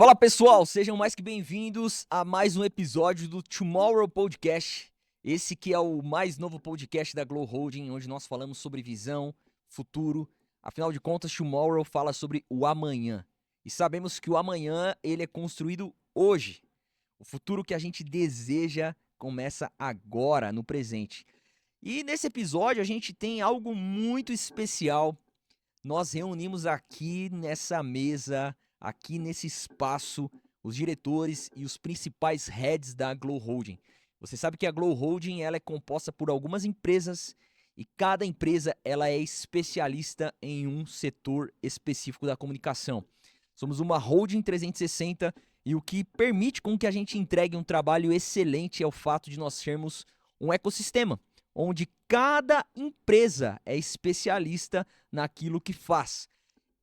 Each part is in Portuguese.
Fala pessoal, sejam mais que bem-vindos a mais um episódio do Tomorrow Podcast. Esse que é o mais novo podcast da Glow Holding, onde nós falamos sobre visão, futuro. Afinal de contas, Tomorrow fala sobre o amanhã. E sabemos que o amanhã ele é construído hoje. O futuro que a gente deseja começa agora, no presente. E nesse episódio a gente tem algo muito especial. Nós reunimos aqui nessa mesa, aqui nesse espaço, os diretores e os principais heads da Glow Holding. Você sabe que a Glow Holding ela é composta por algumas empresas e cada empresa ela é especialista em um setor específico da comunicação. Somos uma holding 360 e o que permite com que a gente entregue um trabalho excelente é o fato de nós sermos um ecossistema, onde cada empresa é especialista naquilo que faz.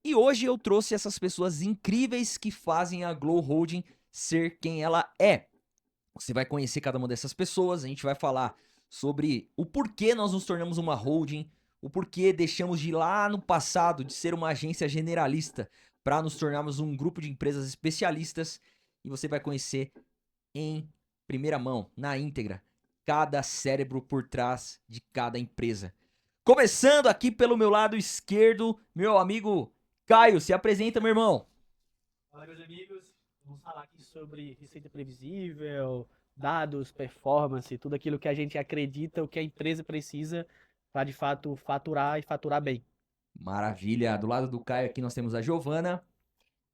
E hoje eu trouxe essas pessoas incríveis que fazem a Glow Holding ser quem ela é. Você vai conhecer cada uma dessas pessoas, a gente vai falar sobre o porquê nós nos tornamos uma holding, o porquê deixamos de lá no passado de ser uma agência generalista para nos tornarmos um grupo de empresas especialistas, e você vai conhecer em primeira mão, na íntegra, cada cérebro por trás de cada empresa. Começando aqui pelo meu lado esquerdo, meu amigo Caio, se apresenta, meu irmão. Fala, meus amigos. Vamos falar aqui sobre receita previsível, dados, performance, tudo aquilo que a gente acredita, o que a empresa precisa para, de fato, faturar e faturar bem. Maravilha. Do lado do Caio aqui nós temos a Giovana.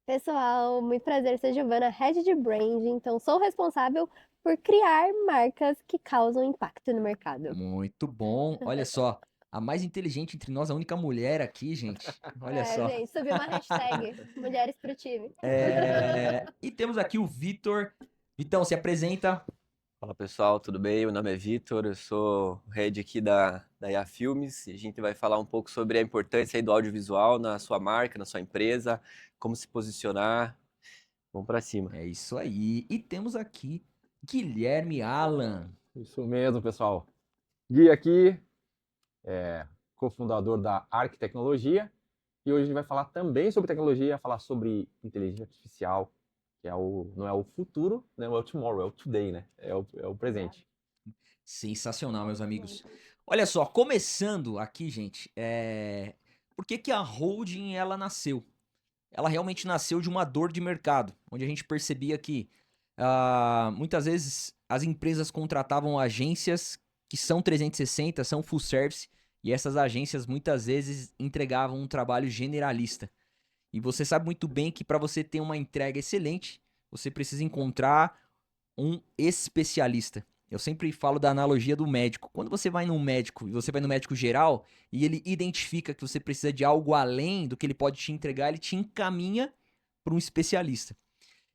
Pessoal, muito prazer, sou Giovana, Head de Branding, então sou responsável por criar marcas que causam impacto no mercado. Muito bom. Olha só, a mais inteligente entre nós, a única mulher aqui, gente. Olha só. Gente, subi uma hashtag, Mulheres pro Time. E temos aqui o Vitor. Vitão, se apresenta. Fala pessoal, tudo bem? Meu nome é Vitor, eu sou o head aqui da IA Filmes e a gente vai falar um pouco sobre a importância aí do audiovisual na sua marca, na sua empresa, como se posicionar. Vamos para cima. É isso aí. E temos aqui Guilherme Alan. Isso mesmo, pessoal. Gui aqui, cofundador da Arc Tecnologia, e hoje a gente vai falar também sobre tecnologia, falar sobre inteligência artificial, que não é o futuro, né? Não é o tomorrow, é o today, né? É o presente. Sensacional, meus amigos. Olha só, começando aqui, gente, por que a holding ela nasceu? Ela realmente nasceu de uma dor de mercado, onde a gente percebia que muitas vezes as empresas contratavam agências que são 360, são full service, e essas agências muitas vezes entregavam um trabalho generalista. E você sabe muito bem que para você ter uma entrega excelente, você precisa encontrar um especialista. Eu sempre falo da analogia do médico. Quando você vai num médico, e você vai no médico geral, e ele identifica que você precisa de algo além do que ele pode te entregar, ele te encaminha para um especialista.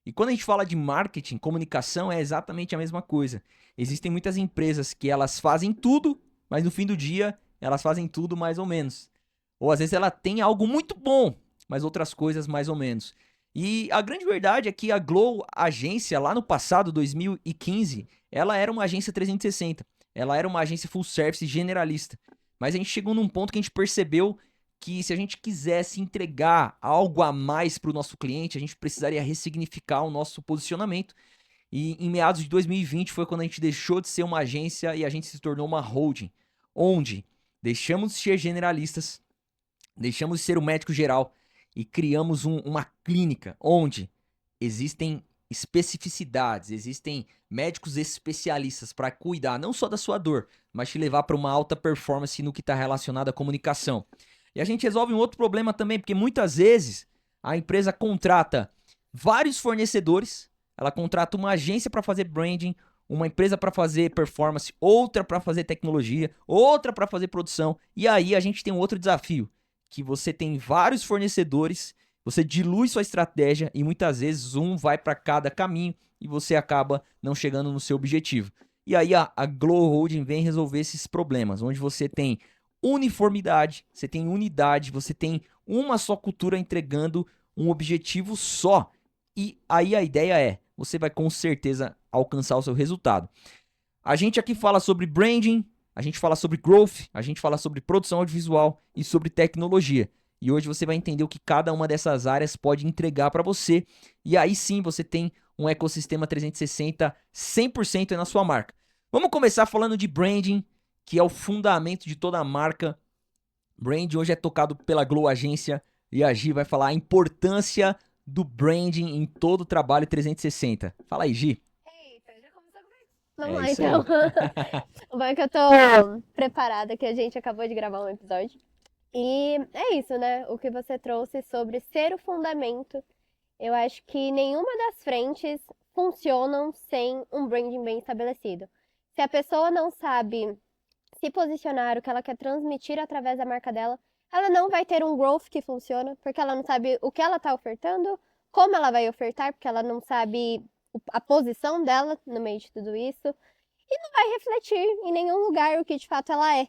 E quando a gente fala de marketing, comunicação, é exatamente a mesma coisa. Existem muitas empresas que elas fazem tudo, mas no fim do dia, elas fazem tudo mais ou menos. Ou às vezes ela tem algo muito bom, mas outras coisas mais ou menos. E a grande verdade é que a Glow agência, lá no passado, 2015, ela era uma agência 360. Ela era uma agência full service generalista. Mas a gente chegou num ponto que a gente percebeu que se a gente quisesse entregar algo a mais para o nosso cliente, a gente precisaria ressignificar o nosso posicionamento. E em meados de 2020 foi quando a gente deixou de ser uma agência e a gente se tornou uma holding, onde deixamos de ser generalistas, deixamos de ser o médico geral e criamos uma clínica onde existem especificidades, existem médicos especialistas para cuidar não só da sua dor, mas te levar para uma alta performance no que está relacionado à comunicação. E a gente resolve um outro problema também, porque muitas vezes a empresa contrata vários fornecedores, ela contrata uma agência para fazer branding, uma empresa para fazer performance, outra para fazer tecnologia, outra para fazer produção, e aí a gente tem um outro desafio, que você tem vários fornecedores, você dilui sua estratégia e muitas vezes um vai para cada caminho e você acaba não chegando no seu objetivo. E aí a Glow Holding vem resolver esses problemas, onde você tem uniformidade, você tem unidade, você tem uma só cultura entregando um objetivo só. E aí a ideia é, você vai com certeza alcançar o seu resultado. A gente aqui fala sobre branding, a gente fala sobre growth, a gente fala sobre produção audiovisual e sobre tecnologia. E hoje você vai entender o que cada uma dessas áreas pode entregar para você. E aí sim você tem um ecossistema 360 100% aí na sua marca. Vamos começar falando de branding, que é o fundamento de toda a marca. Branding hoje é tocado pela Glow Agência e a Gi vai falar a importância do branding em todo o trabalho 360. Fala aí, Gi. Eita, já começou comigo. Vamos É lá, isso aí. então. O bom é que eu tô preparada, que a gente acabou de gravar um episódio. E é isso, né? O que você trouxe sobre ser o fundamento. Eu acho que nenhuma das frentes funcionam sem um branding bem estabelecido. Se a pessoa não sabe se posicionar, o que ela quer transmitir através da marca dela, ela não vai ter um growth que funciona, porque ela não sabe o que ela está ofertando, como ela vai ofertar, porque ela não sabe a posição dela no meio de tudo isso, e não vai refletir em nenhum lugar o que de fato ela é.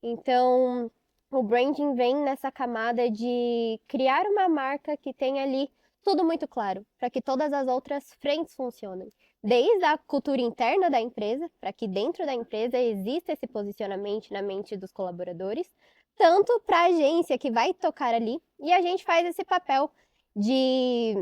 Então, o branding vem nessa camada de criar uma marca que tenha ali tudo muito claro, para que todas as outras frentes funcionem. Desde a cultura interna da empresa, para que dentro da empresa exista esse posicionamento na mente dos colaboradores, tanto para a agência que vai tocar ali, e a gente faz esse papel de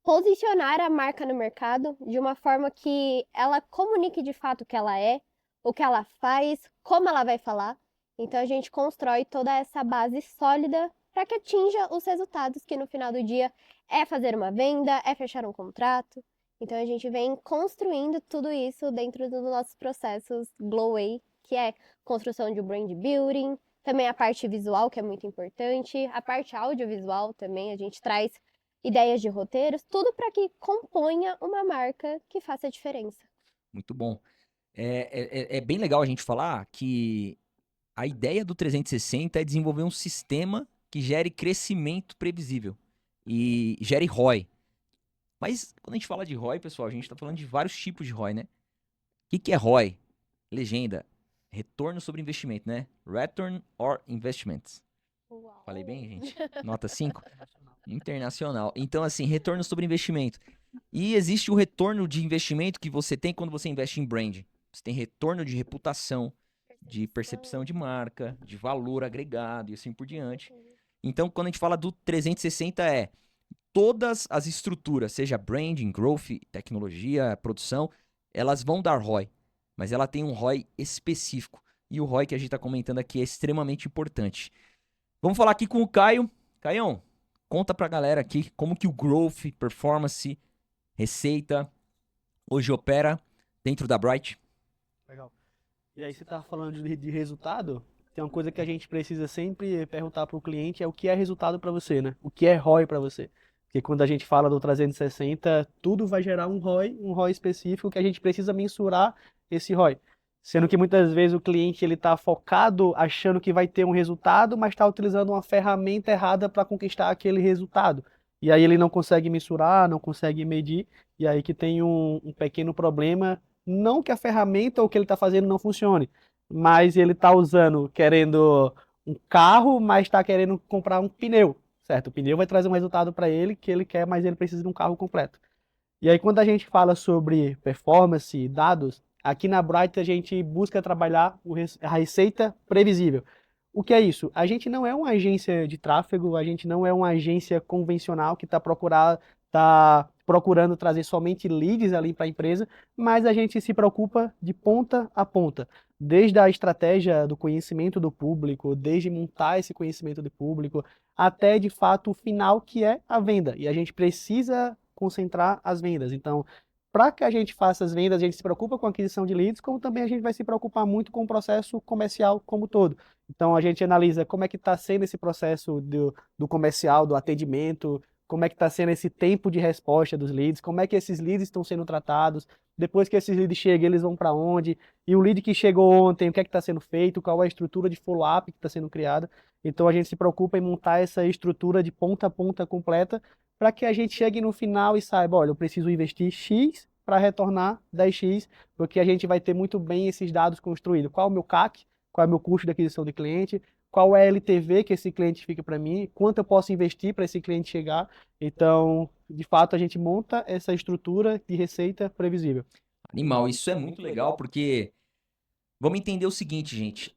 posicionar a marca no mercado de uma forma que ela comunique de fato o que ela é, o que ela faz, como ela vai falar. Então a gente constrói toda essa base sólida para que atinja os resultados que no final do dia é fazer uma venda, é fechar um contrato. Então a gente vem construindo tudo isso dentro dos nossos processos Glowway, que é construção de um brand building, também a parte visual, que é muito importante, a parte audiovisual também, a gente traz ideias de roteiros, tudo para que componha uma marca que faça a diferença. Muito bom. É bem legal a gente falar que a ideia do 360 é desenvolver um sistema que gere crescimento previsível e gere ROI. Mas quando a gente fala de ROI, pessoal, a gente está falando de vários tipos de ROI, né? O que é ROI? Legenda. Retorno sobre investimento, né? Return or Investments. Uau. Falei bem, gente? Nota 5? Internacional. Então, assim, retorno sobre investimento. E existe o retorno de investimento que você tem quando você investe em brand. Você tem retorno de reputação, de percepção de marca, de valor agregado e assim por diante. Então, quando a gente fala do 360 todas as estruturas, seja branding, growth, tecnologia, produção, elas vão dar ROI, mas ela tem um ROI específico. E o ROI que a gente está comentando aqui é extremamente importante. Vamos falar aqui com o Caio. Caião, conta pra galera aqui como que o growth, performance, receita hoje opera dentro da Bright. Legal. E aí você estava falando de resultado, tem uma coisa que a gente precisa sempre perguntar para o cliente, é o que é resultado para você, né? O que é ROI para você? Porque quando a gente fala do 360, tudo vai gerar um ROI específico que a gente precisa mensurar esse ROI. Sendo que muitas vezes o cliente ele está focado achando que vai ter um resultado, mas está utilizando uma ferramenta errada para conquistar aquele resultado. E aí ele não consegue mensurar, não consegue medir, e aí que tem um pequeno problema. Não que a ferramenta ou o que ele está fazendo não funcione, mas ele está usando, querendo um carro, mas está querendo comprar um pneu, certo? O pneu vai trazer um resultado para ele que ele quer, mas ele precisa de um carro completo. E aí quando a gente fala sobre performance, dados, aqui na Bright a gente busca trabalhar a receita previsível. O que é isso? A gente não é uma agência de tráfego, a gente não é uma agência convencional que está procurando trazer somente leads ali para a empresa, mas a gente se preocupa de ponta a ponta, desde a estratégia do conhecimento do público, desde montar esse conhecimento do público, até de fato o final que é a venda. E a gente precisa concentrar as vendas. Então, para que a gente faça as vendas, a gente se preocupa com a aquisição de leads, como também a gente vai se preocupar muito com o processo comercial como todo. Então, a gente analisa como é que está sendo esse processo do comercial, do atendimento, como é que está sendo esse tempo de resposta dos leads, como é que esses leads estão sendo tratados, depois que esses leads chegam, eles vão para onde, e o lead que chegou ontem, o que é que está sendo feito, qual é a estrutura de follow-up que está sendo criada. Então, a gente se preocupa em montar essa estrutura de ponta a ponta completa, para que a gente chegue no final e saiba, olha, eu preciso investir X para retornar 10X, porque a gente vai ter muito bem esses dados construídos. Qual é o meu CAC? Qual é o meu custo de aquisição de cliente? Qual é a LTV que esse cliente fica para mim? Quanto eu posso investir para esse cliente chegar? Então, de fato, a gente monta essa estrutura de receita previsível. Animal, isso é muito legal porque vamos entender o seguinte, gente.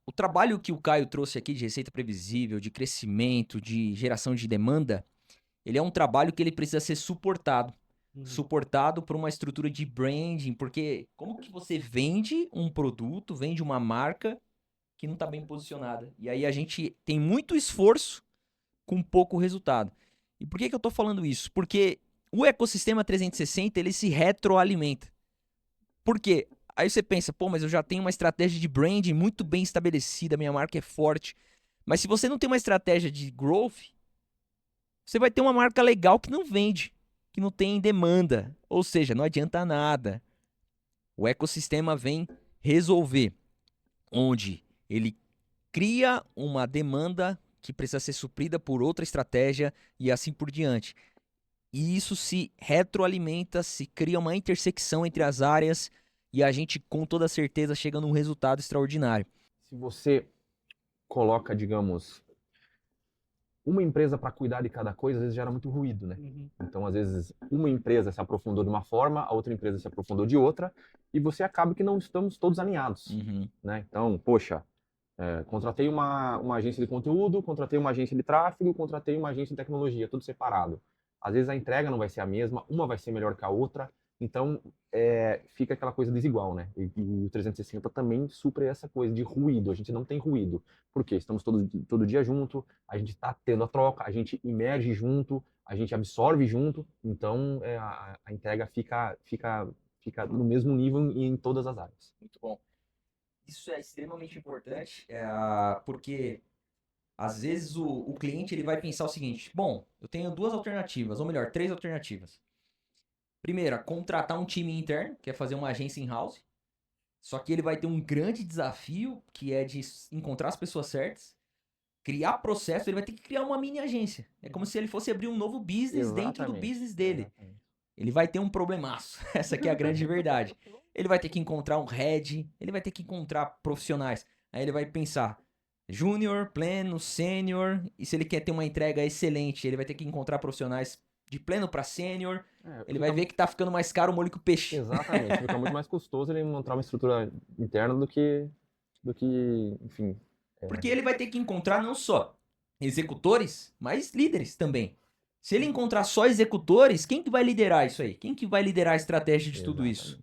o trabalho que o Caio trouxe aqui de receita previsível, de crescimento, de geração de demanda, ele é um trabalho que ele precisa ser suportado. Suportado por uma estrutura de branding, porque como que você vende um produto, vende uma marca que não está bem posicionada? E aí a gente tem muito esforço com pouco resultado. E por que eu estou falando isso? Porque o ecossistema 360, ele se retroalimenta. Por quê? Aí você pensa, pô, mas eu já tenho uma estratégia de branding muito bem estabelecida, minha marca é forte. Mas se você não tem uma estratégia de growth, você vai ter uma marca legal que não vende, que não tem demanda. Ou seja, não adianta nada. O ecossistema vem resolver, onde ele cria uma demanda que precisa ser suprida por outra estratégia e assim por diante. E isso se retroalimenta, se cria uma intersecção entre as áreas e a gente, com toda certeza, chega num resultado extraordinário. Se você coloca, digamos, uma empresa para cuidar de cada coisa, às vezes gera muito ruído, né? Então, às vezes, uma empresa se aprofundou de uma forma, a outra empresa se aprofundou de outra, e você acaba que não estamos todos alinhados, né? Então, poxa, contratei uma agência de conteúdo, contratei uma agência de tráfego, contratei uma agência de tecnologia, tudo separado. Às vezes a entrega não vai ser a mesma, uma vai ser melhor que a outra, então fica aquela coisa desigual, né? E o 360 também supre essa coisa de ruído, a gente não tem ruído. Por quê? Estamos todo dia junto, a gente está tendo a troca, a gente emerge junto, a gente absorve junto, então a entrega fica no mesmo nível em todas as áreas. Muito bom. Isso é extremamente importante, porque às vezes o cliente ele vai pensar o seguinte: bom, eu tenho duas alternativas, ou melhor, três alternativas. Primeira, contratar um time interno, que é fazer uma agência in-house. Só que ele vai ter um grande desafio, que é de encontrar as pessoas certas, criar processo, ele vai ter que criar uma mini agência. É como se ele fosse abrir um novo business dentro do business dele. Exatamente. Ele vai ter um problemaço. Essa aqui é a grande verdade. Ele vai ter que encontrar um head, ele vai ter que encontrar profissionais. Aí ele vai pensar, júnior, pleno, sênior, e se ele quer ter uma entrega excelente, ele vai ter que encontrar profissionais de pleno para sênior. Ele vai ver que tá ficando mais caro o molho que o peixe. Exatamente, fica muito mais custoso ele montar uma estrutura interna do que enfim. Porque ele vai ter que encontrar não só executores, mas líderes também. Se ele encontrar só executores, quem que vai liderar isso aí? Quem que vai liderar a estratégia de tudo isso?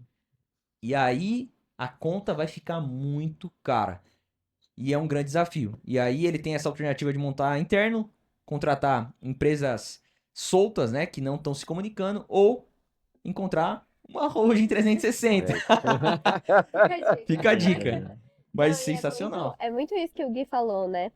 E aí a conta vai ficar muito cara. E é um grande desafio. E aí ele tem essa alternativa de montar interno, contratar empresas soltas, né, que não estão se comunicando, ou encontrar uma holding 360. Fica a dica. Mas Não, e sensacional. É muito isso que o Gui falou, né?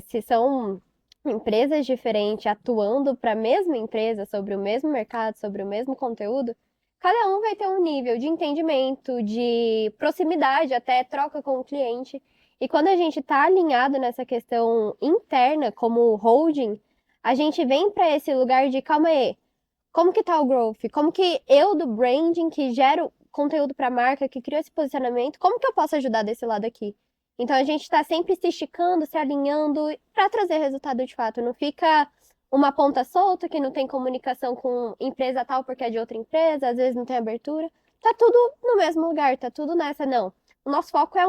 Se são empresas diferentes atuando para a mesma empresa, sobre o mesmo mercado, sobre o mesmo conteúdo, cada um vai ter um nível de entendimento, de proximidade, até troca com o cliente. E quando a gente está alinhado nessa questão interna, como holding, a gente vem para esse lugar de, calma aí, como que tá o growth? Como que eu, do branding, que gero conteúdo para a marca, que cria esse posicionamento, como que eu posso ajudar desse lado aqui? Então a gente está sempre se esticando, se alinhando para trazer resultado de fato. Não fica uma ponta solta que não tem comunicação com empresa tal porque é de outra empresa, às vezes não tem abertura. Tá tudo no mesmo lugar, tá tudo nessa, não. O nosso foco é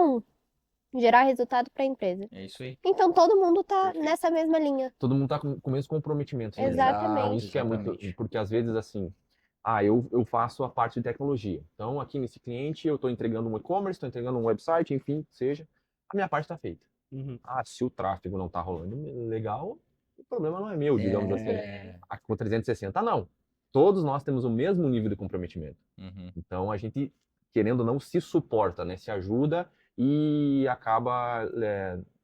gerar resultado para a empresa. É isso aí. Então todo mundo tá nessa mesma linha. Todo mundo tá com o mesmo comprometimento. Né? Exatamente. Então, isso que é muito, porque às vezes assim, eu faço a parte de tecnologia. Então, aqui nesse cliente, eu estou entregando um e-commerce, estou entregando um website, enfim, seja, a minha parte está feita. Se o tráfego não está rolando legal, o problema não é meu, digamos assim. Com 360, não. Todos nós temos o mesmo nível de comprometimento. Então, a gente, querendo ou não, se suporta, né? Se ajuda e acaba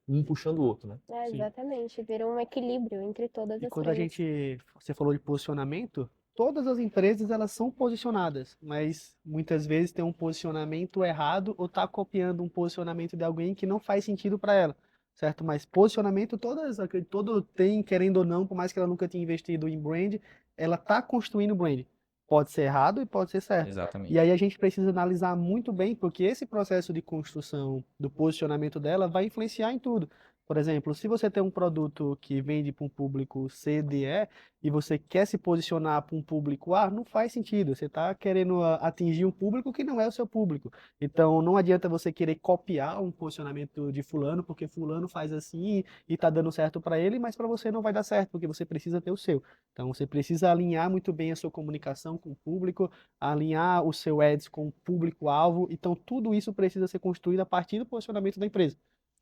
um puxando o outro, né? Exatamente, vira um equilíbrio entre todas E as quando frentes. você falou de posicionamento, todas as empresas elas são posicionadas, mas muitas vezes tem um posicionamento errado ou tá copiando um posicionamento de alguém que não faz sentido para ela, certo? Mas posicionamento todo tem, querendo ou não, por mais que ela nunca tenha investido em brand, ela tá construindo brand. Pode ser errado e pode ser certo. Exatamente. E aí a gente precisa analisar muito bem, porque esse processo de construção do posicionamento dela vai influenciar em tudo. Por exemplo, se você tem um produto que vende para um público C, D, E, e você quer se posicionar para um público A, não faz sentido. Você está querendo atingir um público que não é o seu público. Então, não adianta você querer copiar um posicionamento de fulano, porque fulano faz assim e está dando certo para ele, mas para você não vai dar certo, porque você precisa ter o seu. Então, você precisa alinhar muito bem a sua comunicação com o público, alinhar o seu ads com o público-alvo. Então, tudo isso precisa ser construído a partir do posicionamento da empresa.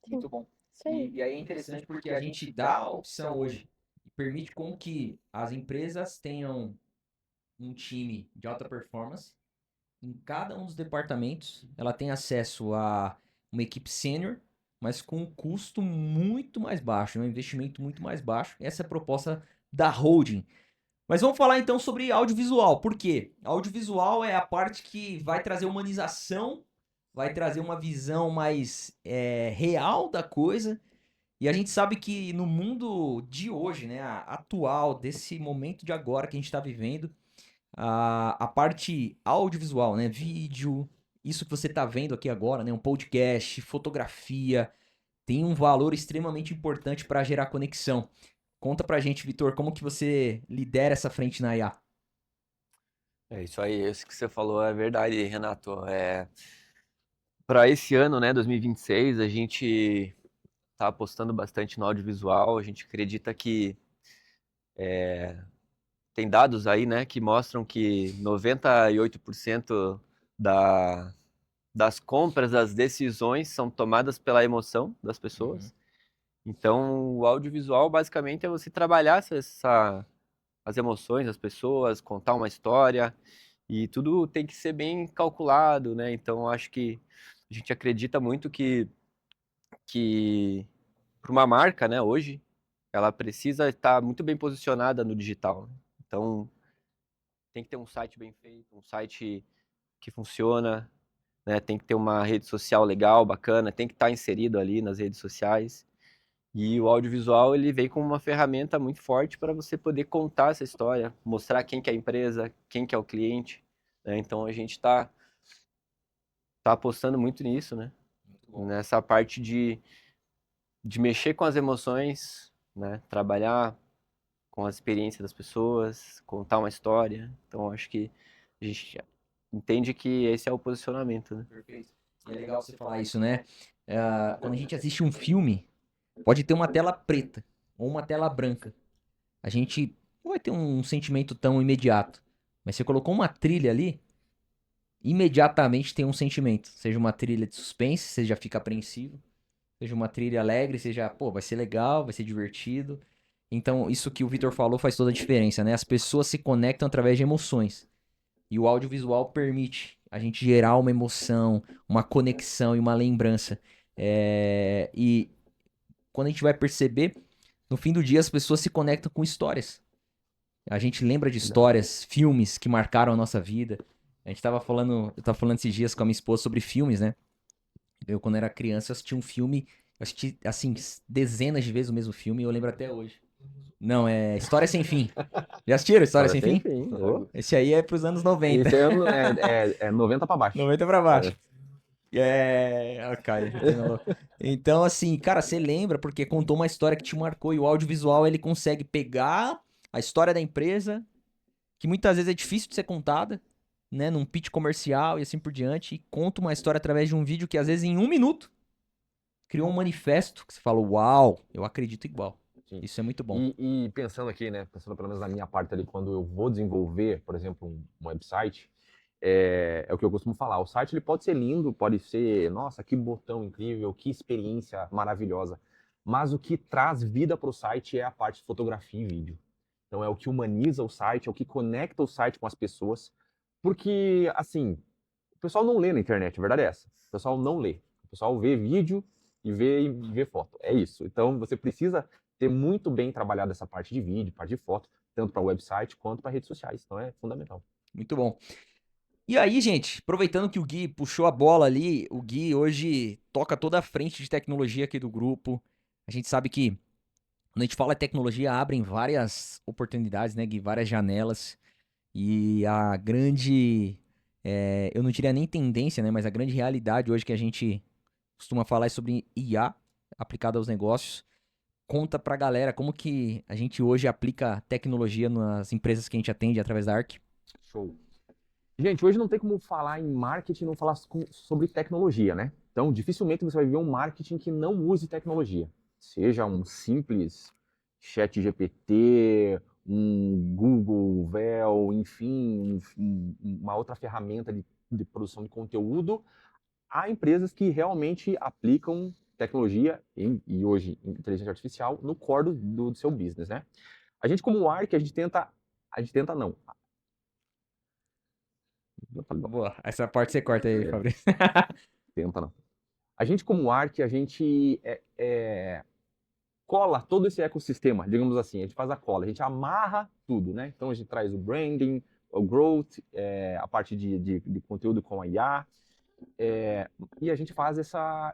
Muito bom. Isso aí. E aí é interessante porque a gente dá a opção hoje e permite com que as empresas tenham um time de alta performance. Em cada um dos departamentos, ela tem acesso a uma equipe sênior, mas com um custo muito mais baixo, um investimento muito mais baixo. Essa é a proposta da holding. Mas vamos falar então sobre audiovisual. Por quê? Audiovisual é a parte que vai trazer humanização, vai trazer uma visão mais real da coisa. E a gente sabe que no mundo de hoje, né, atual, desse momento de agora que a gente está vivendo, a parte audiovisual, né, vídeo, isso que você está vendo aqui agora, né, um podcast, fotografia, tem um valor extremamente importante para gerar conexão. Conta pra gente, Vitor, como que você lidera essa frente na IA? É isso aí, isso que você falou é verdade, Renato. Para esse ano, né, 2026, a gente tá apostando bastante no audiovisual. A gente acredita que tem dados aí, né, que mostram que 98% das compras, das decisões são tomadas pela emoção das pessoas. Então, o audiovisual basicamente é você trabalhar as emoções das pessoas, contar uma história, e tudo tem que ser bem calculado, né? Então, acho que a gente acredita muito que para uma marca, né, hoje, ela precisa estar muito bem posicionada no digital. Então, tem que ter um site bem feito, um site que funciona, né? Tem que ter uma rede social legal, bacana, tem que estar inserido ali nas redes sociais. E o audiovisual, ele vem como uma ferramenta muito forte para você poder contar essa história, mostrar quem que é a empresa, quem que é o cliente, né? Então a gente tá apostando muito nisso, né? Nessa parte de mexer com as emoções, né? Trabalhar com a experiência das pessoas, contar uma história. Então acho que a gente entende que esse é o posicionamento, né? Perfeito. E é legal você falar isso, né? Quando a gente assiste um filme, pode ter uma tela preta ou uma tela branca. A gente não vai ter um sentimento tão imediato. Mas você colocou uma trilha ali, imediatamente tem um sentimento. Seja uma trilha de suspense, você já fica apreensivo. Seja uma trilha alegre, seja, pô, vai ser legal, vai ser divertido. Então, isso que o Vitor falou faz toda a diferença, né? As pessoas se conectam através de emoções. E o audiovisual permite a gente gerar uma emoção, uma conexão e uma lembrança. E quando a gente vai perceber, no fim do dia as pessoas se conectam com histórias. A gente lembra de histórias, filmes que marcaram a nossa vida. Eu tava falando esses dias com a minha esposa sobre filmes, né? Eu, quando era criança, eu assisti um filme, eu assisti, assim, dezenas de vezes o mesmo filme e eu lembro até hoje. Não, é História Sem Fim. Já assistiram História Sem Fim? Ô, Esse aí é pros anos 90. Esse é 90 pra baixo. 90 pra baixo. Cara, então, assim, cara, você lembra porque contou uma história que te marcou e o audiovisual ele consegue pegar a história da empresa, que muitas vezes é difícil de ser contada, né, num pitch comercial e assim por diante, e conta uma história através de um vídeo que às vezes em 1 minuto criou um manifesto que você fala, uau, eu acredito igual. Sim. Isso é muito bom. E pensando aqui, né, pensando pelo menos na minha parte ali, quando eu vou desenvolver, por exemplo, um website, é o que eu costumo falar, o site ele pode ser lindo, pode ser, nossa, que botão incrível, que experiência maravilhosa, mas o que traz vida para o site é a parte de fotografia e vídeo. Então é o que humaniza o site, é o que conecta o site com as pessoas, porque, assim, o pessoal não lê na internet, a verdade é essa, o pessoal não lê, o pessoal vê vídeo e vê foto, é isso. Então você precisa ter muito bem trabalhado essa parte de vídeo, parte de foto, tanto para o website quanto para redes sociais, então é fundamental. Muito bom. E aí, gente, aproveitando que o Gui puxou a bola ali, o Gui hoje toca toda a frente de tecnologia aqui do grupo. A gente sabe que quando a gente fala de tecnologia, abrem várias oportunidades, né, Gui? Várias janelas. E a grande, eu não diria nem tendência, né, mas a grande realidade hoje que a gente costuma falar é sobre IA aplicada aos negócios. conta pra galera como que a gente hoje aplica tecnologia nas empresas que a gente atende através da Arc. Show. Gente, hoje não tem como falar em marketing e não falar sobre tecnologia, né? Então, dificilmente você vai ver um marketing que não use tecnologia. Seja um simples chat GPT, um Google Vel, enfim, uma outra ferramenta de produção de conteúdo. Há empresas que realmente aplicam tecnologia e hoje inteligência artificial no core do seu business, né? A gente como Arc, a gente tenta não. Boa, essa parte você corta aí, Fabrício. Tenta não. A gente como Arc, a gente cola todo esse ecossistema, digamos assim, a gente faz a cola, a gente amarra tudo, né? Então a gente traz o branding, o growth, a parte de conteúdo com a IA, e a gente faz essa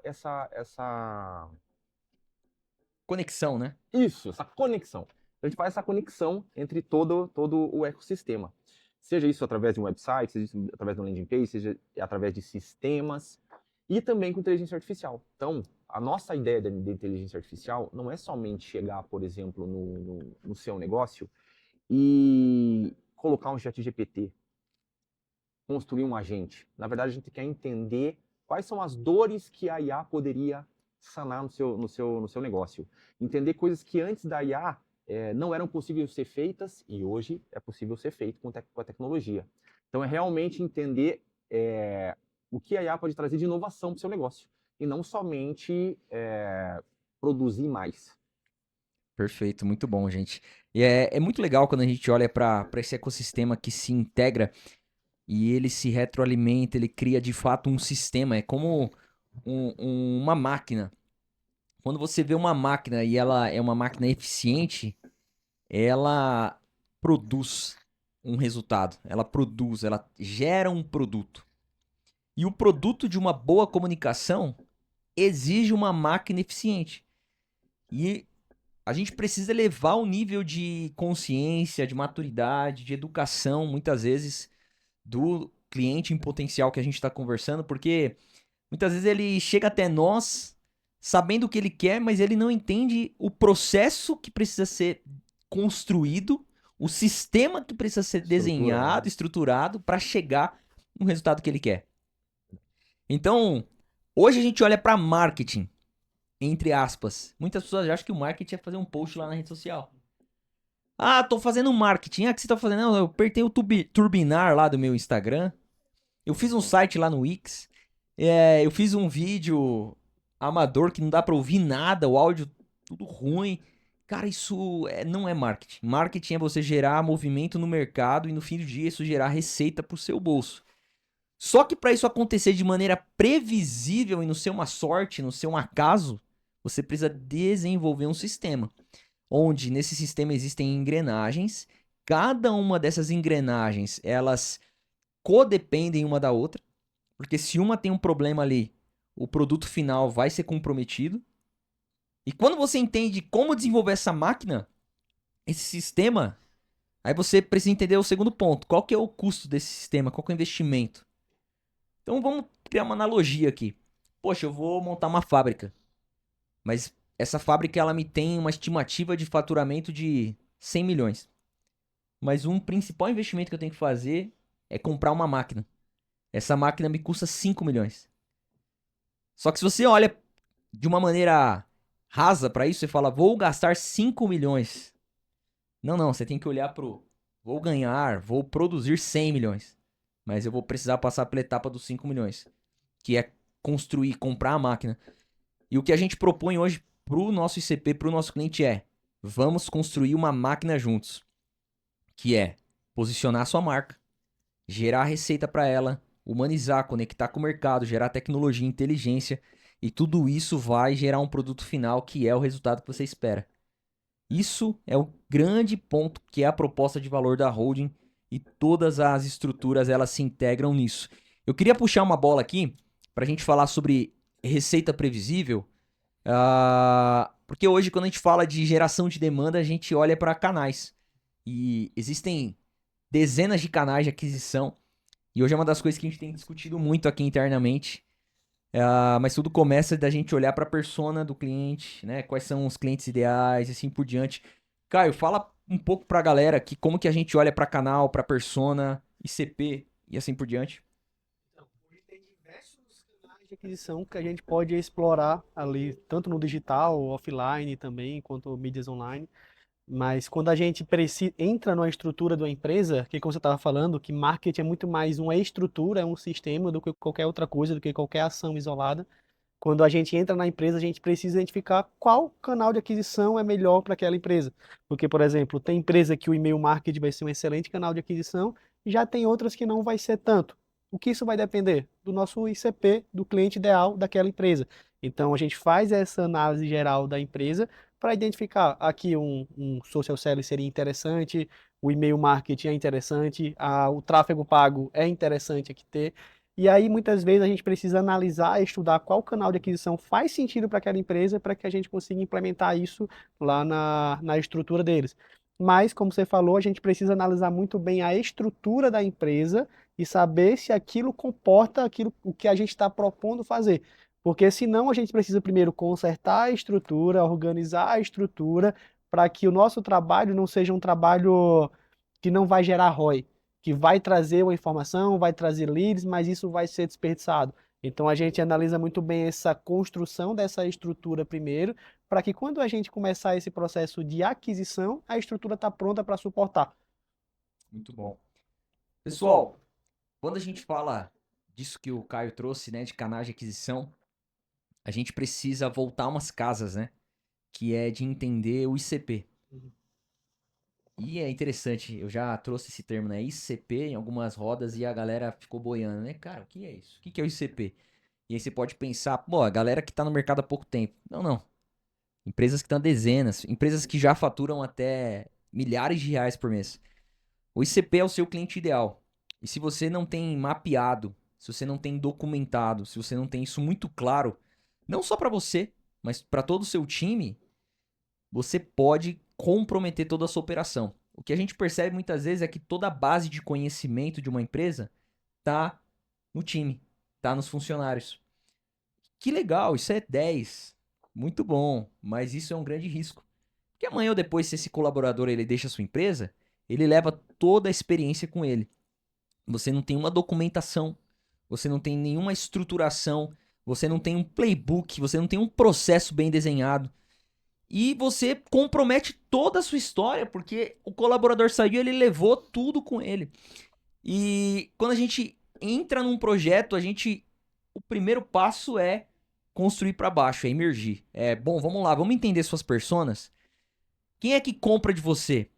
Conexão, né? Isso, essa conexão. A gente faz essa conexão entre todo o ecossistema. Seja isso através de um website, seja isso através de uma landing page, seja através de sistemas e também com inteligência artificial. Então, a nossa ideia de inteligência artificial não é somente chegar, por exemplo, no seu negócio e colocar um chat GPT, construir um agente. Na verdade, a gente quer entender quais são as dores que a IA poderia sanar no seu negócio. Entender coisas que antes da IA não eram possíveis ser feitas e hoje é possível ser feito com a tecnologia. Então, é realmente entender o que a IA pode trazer de inovação para o seu negócio e não somente produzir mais. Perfeito, muito bom, gente. E é muito legal quando a gente olha para esse ecossistema que se integra e ele se retroalimenta, ele cria de fato um sistema. É como uma máquina. Quando você vê uma máquina e ela é uma máquina eficiente, ela produz um resultado. Ela produz, ela gera um produto. E o produto de uma boa comunicação exige uma máquina eficiente. E a gente precisa elevar o nível de consciência, de maturidade, de educação, muitas vezes, do cliente em potencial que a gente está conversando, porque muitas vezes ele chega até nós sabendo o que ele quer, mas ele não entende o processo que precisa ser construído, o sistema que precisa ser desenhado, estruturado para chegar no resultado que ele quer. Então, hoje a gente olha para marketing, entre aspas. Muitas pessoas acham que o marketing é fazer um post lá na rede social. Ah, tô fazendo marketing. Ah, o que você tá fazendo? Não, eu apertei o turbinar lá do meu Instagram. Eu fiz um site lá no Wix. Eu fiz um vídeo amador que não dá pra ouvir nada, o áudio tudo ruim. Cara, isso não é marketing. Marketing é você gerar movimento no mercado e no fim do dia isso gerar receita pro seu bolso. Só que para isso acontecer de maneira previsível e não ser uma sorte, não ser um acaso, você precisa desenvolver um sistema. Onde nesse sistema existem engrenagens. Cada uma dessas engrenagens, elas codependem uma da outra. Porque se uma tem um problema ali, o produto final vai ser comprometido. E quando você entende como desenvolver essa máquina, esse sistema, aí você precisa entender o segundo ponto. Qual que é o custo desse sistema? Qual que é o investimento? Então vamos criar uma analogia aqui. Poxa, eu vou montar uma fábrica. Mas essa fábrica ela me tem uma estimativa de faturamento de 100 milhões. Mas um principal investimento que eu tenho que fazer é comprar uma máquina. Essa máquina me custa 5 milhões. Só que se você olha de uma maneira rasa para isso, você fala, vou gastar 5 milhões. Não, você tem que olhar pro vou ganhar, vou produzir 100 milhões. Mas eu vou precisar passar pela etapa dos 5 milhões. Que é construir, comprar a máquina. E o que a gente propõe hoje pro nosso ICP, pro nosso cliente vamos construir uma máquina juntos. Que é posicionar a sua marca, gerar receita para ela, humanizar, conectar com o mercado, gerar tecnologia, inteligência. E tudo isso vai gerar um produto final que é o resultado que você espera. Isso é o grande ponto que é a proposta de valor da holding e todas as estruturas elas se integram nisso. Eu queria puxar uma bola aqui para a gente falar sobre receita previsível, porque hoje quando a gente fala de geração de demanda a gente olha para canais e existem dezenas de canais de aquisição e hoje é uma das coisas que a gente tem discutido muito aqui internamente. Mas tudo começa da gente olhar para a persona do cliente, né? Quais são os clientes ideais e assim por diante. Caio, fala um pouco para a galera aqui como que a gente olha para canal, para persona, ICP e assim por diante. Então, hoje tem diversos canais de aquisição que a gente pode explorar ali, tanto no digital, offline também, quanto mídias online. Mas quando a gente entra numa estrutura de uma empresa, que como você estava falando, que marketing é muito mais uma estrutura, é um sistema do que qualquer outra coisa, do que qualquer ação isolada. Quando a gente entra na empresa, a gente precisa identificar qual canal de aquisição é melhor para aquela empresa. Porque, por exemplo, tem empresa que o e-mail marketing vai ser um excelente canal de aquisição, e já tem outras que não vai ser tanto. O que isso vai depender? Do nosso ICP, do cliente ideal daquela empresa. Então, a gente faz essa análise geral da empresa para identificar aqui um social selling seria interessante, o e-mail marketing é interessante, o tráfego pago é interessante aqui ter. E aí, muitas vezes, a gente precisa analisar e estudar qual canal de aquisição faz sentido para aquela empresa para que a gente consiga implementar isso lá na estrutura deles. Mas, como você falou, a gente precisa analisar muito bem a estrutura da empresa e saber se aquilo comporta o que a gente está propondo fazer. Porque senão a gente precisa primeiro consertar a estrutura, organizar a estrutura, para que o nosso trabalho não seja um trabalho que não vai gerar ROI, que vai trazer uma informação, vai trazer leads, mas isso vai ser desperdiçado. Então a gente analisa muito bem essa construção dessa estrutura primeiro, para que quando a gente começar esse processo de aquisição, a estrutura está pronta para suportar. Muito bom. Pessoal, quando a gente fala disso que o Caio trouxe, né, de canais de aquisição, a gente precisa voltar umas casas, né? Que é de entender o ICP. E é interessante, eu já trouxe esse termo, né? ICP em algumas rodas e a galera ficou boiando, né? Cara, o que é isso? O que é o ICP? E aí você pode pensar, pô, a galera que tá no mercado há pouco tempo. Não, não. Empresas que estão dezenas, empresas que já faturam até milhares de reais por mês. O ICP é o seu cliente ideal. E se você não tem mapeado, se você não tem documentado, se você não tem isso muito claro, não só para você, mas para todo o seu time, você pode comprometer toda a sua operação. O que a gente percebe muitas vezes é que toda a base de conhecimento de uma empresa tá no time, tá nos funcionários. Que legal, isso é 10. Muito bom, mas isso é um grande risco. Porque amanhã ou depois, se esse colaborador ele deixa a sua empresa, ele leva toda a experiência com ele. Você não tem uma documentação, você não tem nenhuma estruturação, você não tem um playbook, você não tem um processo bem desenhado. E você compromete toda a sua história, porque o colaborador saiu, ele levou tudo com ele. E quando a gente entra num projeto, o primeiro passo é construir para baixo, é emergir. Bom, vamos lá, vamos entender suas personas. Quem é que compra de você?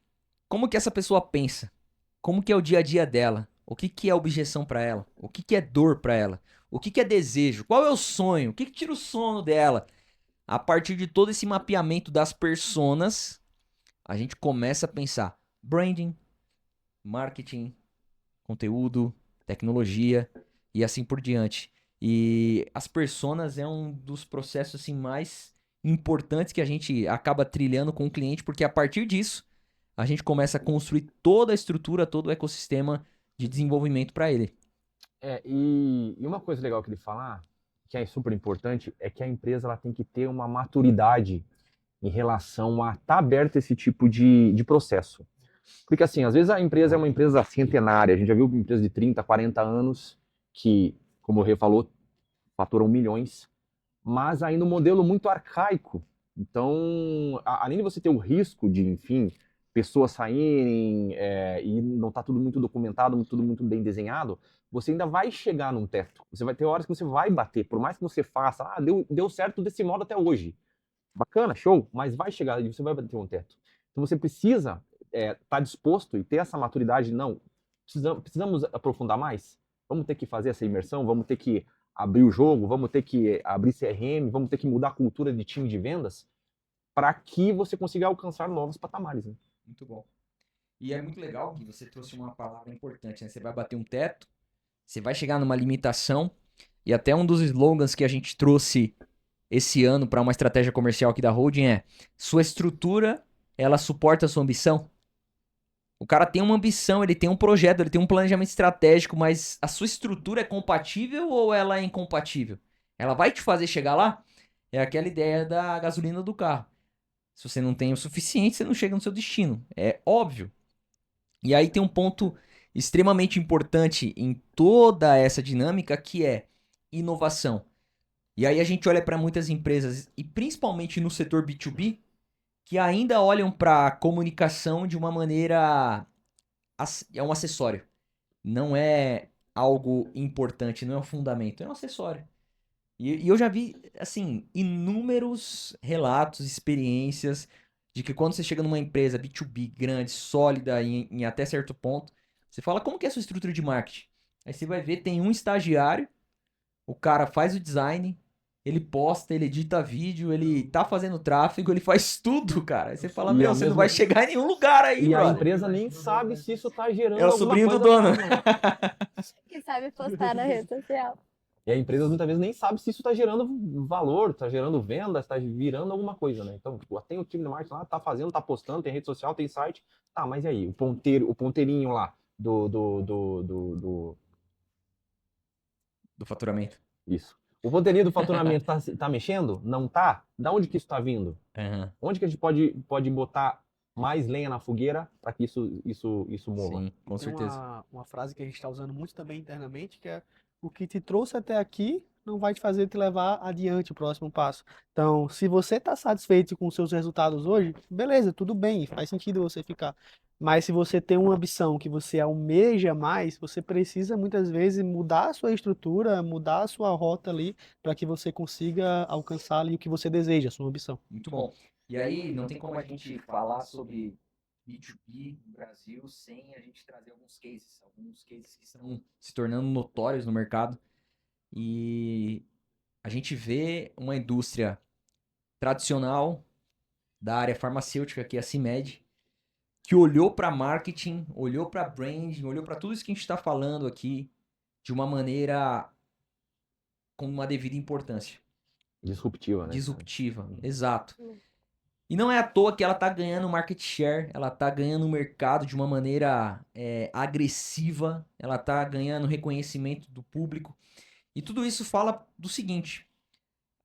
Como que essa pessoa pensa? Como que é o dia a dia dela? O que que é objeção para ela? O que que é dor para ela? O que que é desejo? Qual é o sonho? O que que tira o sono dela? A partir de todo esse mapeamento das personas, a gente começa a pensar branding, marketing, conteúdo, tecnologia e assim por diante. E as personas é um dos processos assim mais importantes que a gente acaba trilhando com o cliente, porque a partir disso a gente começa a construir toda a estrutura, todo o ecossistema de desenvolvimento para ele. E uma coisa legal que ele falar, que é super importante, é que a empresa ela tem que ter uma maturidade em relação a estar aberta a esse tipo de processo. Porque assim, às vezes a empresa é uma empresa centenária, a gente já viu empresas de 30, 40 anos que, como o Rê falou, faturam milhões, mas ainda um modelo muito arcaico. Então, além de você ter o risco de, enfim, pessoas saírem e não tá tudo muito documentado, tudo muito bem desenhado, você ainda vai chegar num teto. Você vai ter horas que você vai bater, por mais que você faça, deu certo desse modo até hoje. Bacana, show, mas vai chegar e você vai bater um teto. Então você precisa estar disposto e ter essa maturidade. Não, precisamos aprofundar mais? Vamos ter que fazer essa imersão, vamos ter que abrir o jogo, vamos ter que abrir CRM, vamos ter que mudar a cultura de time de vendas para que você consiga alcançar novos patamares. Né? Muito bom. E é muito legal que você trouxe uma palavra importante, né? Você vai bater um teto, você vai chegar numa limitação, e até um dos slogans que a gente trouxe esse ano para uma estratégia comercial aqui da Holding é: sua estrutura, ela suporta a sua ambição? O cara tem uma ambição, ele tem um projeto, ele tem um planejamento estratégico, mas a sua estrutura é compatível ou ela é incompatível? Ela vai te fazer chegar lá. É aquela ideia da gasolina do carro. Se você não tem o suficiente, você não chega no seu destino. É óbvio. E aí tem um ponto extremamente importante em toda essa dinâmica que é inovação. E aí a gente olha para muitas empresas, e principalmente no setor B2B, que ainda olham para a comunicação de uma maneira. É um acessório. Não é algo importante, não é um fundamento, é um acessório. E eu já vi, assim, inúmeros relatos, experiências de que quando você chega numa empresa B2B grande, sólida, em até certo ponto, você fala, como que é a sua estrutura de marketing? Aí você vai ver, tem um estagiário, o cara faz o design, ele posta, ele edita vídeo, ele tá fazendo tráfego, ele faz tudo, cara. Aí você fala, E meu, ao você não mesmo- vai chegar em nenhum lugar aí, E a brother. empresa nem sabe se isso tá gerando É o alguma sobrinho do coisa dono. Que sabe postar na rede social. E a empresa muitas vezes nem sabe se isso está gerando valor, está gerando vendas, está virando alguma coisa, né? Então, tipo, tem o time de marketing lá, tá fazendo, tá postando, tem rede social, tem site. Tá, mas e aí? O ponteirinho lá Do faturamento. Isso. O ponteirinho do faturamento tá mexendo? Não tá? Da onde que isso está vindo? Aham, Onde que a gente pode botar mais lenha na fogueira para que isso mova? sim, com Tem certeza. uma frase que a gente está usando muito também internamente, que é o que te trouxe até aqui não vai te fazer te levar adiante o próximo passo. Então, se você está satisfeito com os seus resultados hoje, beleza, tudo bem, faz sentido você ficar. Mas se você tem uma ambição que você almeja mais, você precisa muitas vezes mudar a sua estrutura, mudar a sua rota ali, para que você consiga alcançar ali o que você deseja, a sua ambição. Muito bom. E aí, não tem como a gente falar sobre B2B no Brasil sem a gente trazer alguns cases que estão se tornando notórios no mercado. E a gente vê uma indústria tradicional da área farmacêutica, que é a CIMED, que olhou para marketing, olhou para branding, olhou para tudo isso que a gente está falando aqui de uma maneira com uma devida importância. Disruptiva, né? Disruptiva, exato. E não é à toa que ela tá ganhando market share, ela tá ganhando o mercado de uma maneira agressiva, ela tá ganhando reconhecimento do público. E tudo isso fala do seguinte: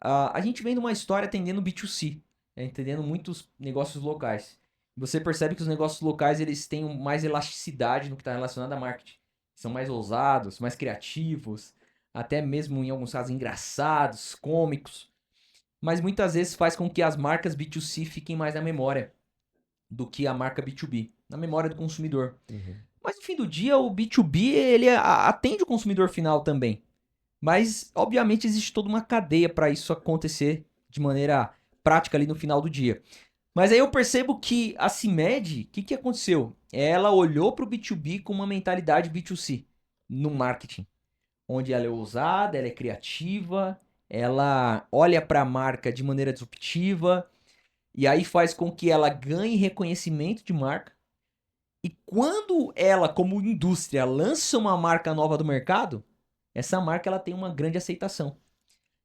a gente vem de uma história atendendo B2C, entendendo muitos negócios locais. Você percebe que os negócios locais eles têm mais elasticidade no que está relacionado a marketing. São mais ousados, mais criativos, até mesmo em alguns casos engraçados, cômicos. Mas muitas vezes faz com que as marcas B2C fiquem mais na memória do que a marca B2B, na memória do consumidor. Uhum. Mas no fim do dia, o B2B ele atende o consumidor final também. Mas, obviamente, existe toda uma cadeia para isso acontecer de maneira prática ali no final do dia. Mas aí eu percebo que a CIMED, o que aconteceu? Ela olhou para o B2B com uma mentalidade B2C no marketing, onde ela é ousada, ela é criativa, ela olha para a marca de maneira disruptiva, e aí faz com que ela ganhe reconhecimento de marca. E quando ela, como indústria, lança uma marca nova do mercado, essa marca ela tem uma grande aceitação.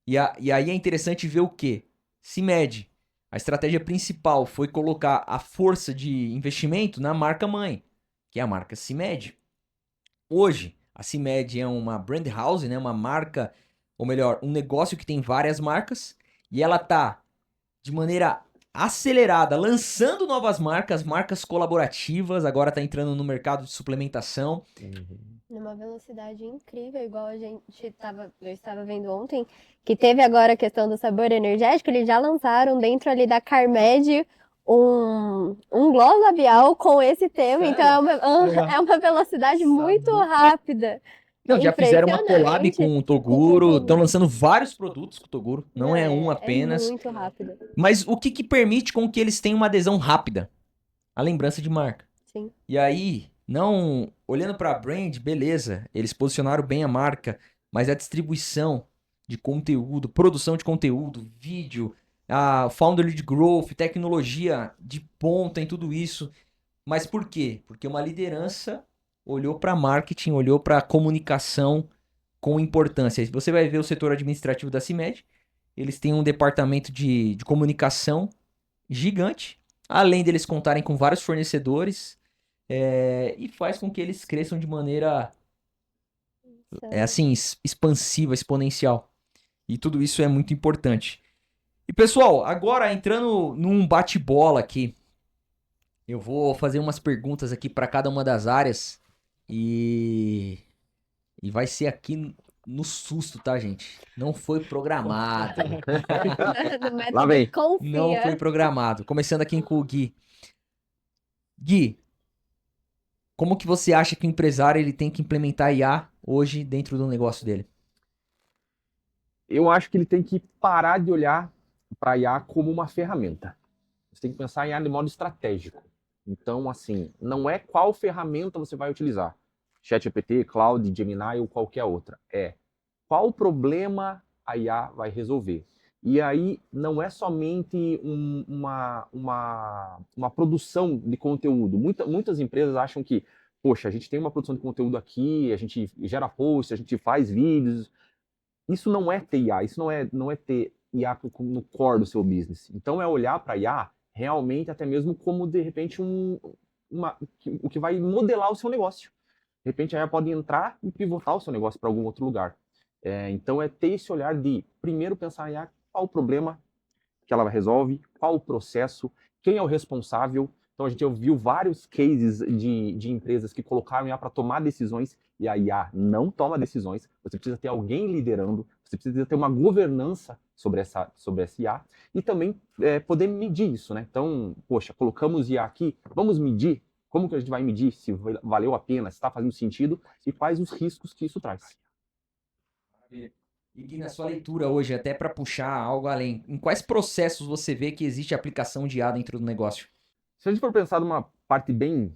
E aí é interessante ver o quê? CIMED. A estratégia principal foi colocar a força de investimento na marca mãe, que é a marca CIMED. Hoje, a CIMED é uma brand house, né? Uma marca, ou melhor, um negócio que tem várias marcas, e ela tá de maneira acelerada, lançando novas marcas colaborativas, agora tá entrando no mercado de suplementação. Numa velocidade incrível, igual eu estava vendo ontem, que teve agora a questão do sabor energético, eles já lançaram dentro ali da Carmed um gloss labial com esse tema, Sério? então é uma velocidade muito rápida. Não, já fizeram uma collab Impressionante. com o Toguro, estão lançando vários produtos com o Toguro, não é um apenas. É muito rápido. Mas o que permite com que eles tenham uma adesão rápida? A lembrança de marca. Sim. E aí, não olhando para a brand, beleza, eles posicionaram bem a marca, mas a distribuição de conteúdo, produção de conteúdo, vídeo, a founder lead growth, tecnologia de ponta em tudo isso. Mas por quê? Porque uma liderança olhou para marketing, olhou para comunicação com importância. Você vai ver o setor administrativo da CIMED, eles têm um departamento de comunicação gigante, além deles contarem com vários fornecedores, e faz com que eles cresçam de maneira assim, expansiva, exponencial. E tudo isso é muito importante. E pessoal, agora entrando num bate-bola aqui, eu vou fazer umas perguntas aqui para cada uma das áreas e vai ser aqui no susto, tá, gente? Não foi programado. No método Lá vem. confia. Não foi programado. Começando aqui com o Gui. Gui, como que você acha que o empresário ele tem que implementar IA hoje dentro do negócio dele? Eu acho que ele tem que parar de olhar para a IA como uma ferramenta. Você tem que pensar em IA de modo estratégico. Então, assim, não é qual ferramenta você vai utilizar. ChatGPT, Cloud, Gemini ou qualquer outra. É qual problema a IA vai resolver. E aí não é somente uma produção de conteúdo. Muitas empresas acham que, poxa, a gente tem uma produção de conteúdo aqui, a gente gera posts, a gente faz vídeos. Isso não é ter IA, isso não é ter IA no core do seu business. Então é olhar para IA realmente até mesmo como, de repente, o que vai modelar o seu negócio. De repente a IA pode entrar e pivotar o seu negócio para algum outro lugar. Então é ter esse olhar de primeiro pensar em qual o problema que ela resolve, qual o processo, quem é o responsável. Então a gente ouviu vários cases de empresas que colocaram IA para tomar decisões e a IA não toma decisões. Você precisa ter alguém liderando, você precisa ter uma governança sobre essa IA e também poder medir isso, né? Então, poxa, colocamos IA aqui, vamos medir. Como que a gente vai medir se valeu a pena, se está fazendo sentido e quais os riscos que isso traz. E Gui, na sua leitura hoje, até para puxar algo além, em quais processos você vê que existe aplicação de IA dentro do negócio? Se a gente for pensar numa parte bem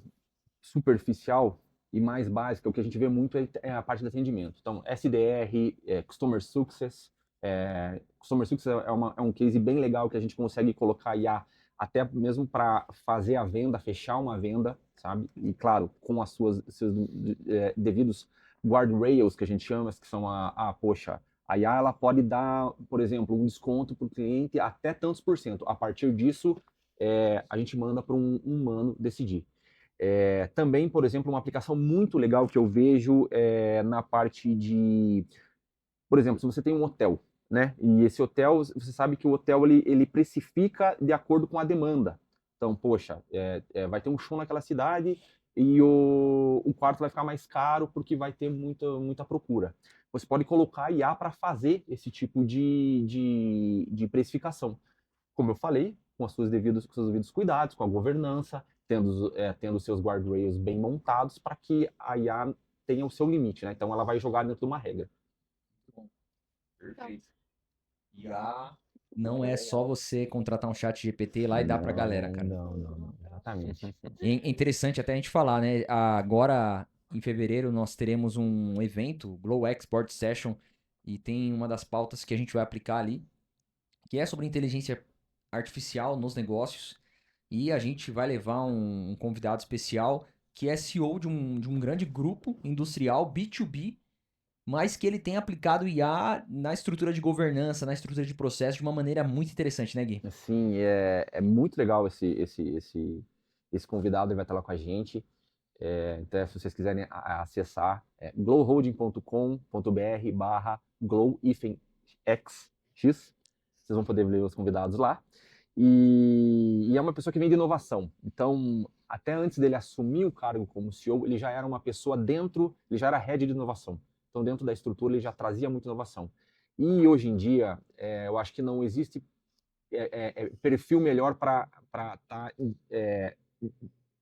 superficial e mais básica, o que a gente vê muito é a parte de atendimento. Então, SDR, Customer Success. Customer Success é um case bem legal que a gente consegue colocar IA até mesmo para fazer a venda, fechar uma venda, sabe? E claro, com seus devidos guardrails que a gente chama, que são poxa, a IA ela pode dar, por exemplo, um desconto para o cliente até tantos %. A partir disso, a gente manda para um humano decidir. Também, por exemplo, uma aplicação muito legal que eu vejo na parte de, por exemplo, se você tem um hotel, né? E esse hotel, você sabe que o hotel ele precifica de acordo com a demanda. Então, poxa, vai ter um show naquela cidade e o quarto vai ficar mais caro porque vai ter muita procura. Você pode colocar IA para fazer esse tipo de precificação. Como eu falei, com os seus devidos cuidados, com a governança, tendo seus guardrails bem montados para que a IA tenha o seu limite, né? Então ela vai jogar dentro de uma regra. Perfeito. IA não é só você contratar um chat GPT lá e dar pra galera, cara. Não, exatamente. É interessante até a gente falar, né? Agora, em fevereiro, nós teremos um evento, Glow Export Session, e tem uma das pautas que a gente vai aplicar ali, que é sobre inteligência artificial nos negócios. E a gente vai levar um convidado especial que é CEO de um grande grupo industrial B2B, mas que ele tem aplicado IA na estrutura de governança, na estrutura de processo de uma maneira muito interessante, né, Gui? Sim, é muito legal esse convidado, ele vai estar lá com a gente. Então, se vocês quiserem acessar, glowholding.com.br/glow-x, vocês vão poder ver os convidados lá. E é uma pessoa que vem de inovação. Então, até antes dele assumir o cargo como CEO, ele já era uma pessoa ele já era head de inovação. Então, dentro da estrutura, ele já trazia muita inovação. E hoje em dia, eu acho que não existe perfil melhor para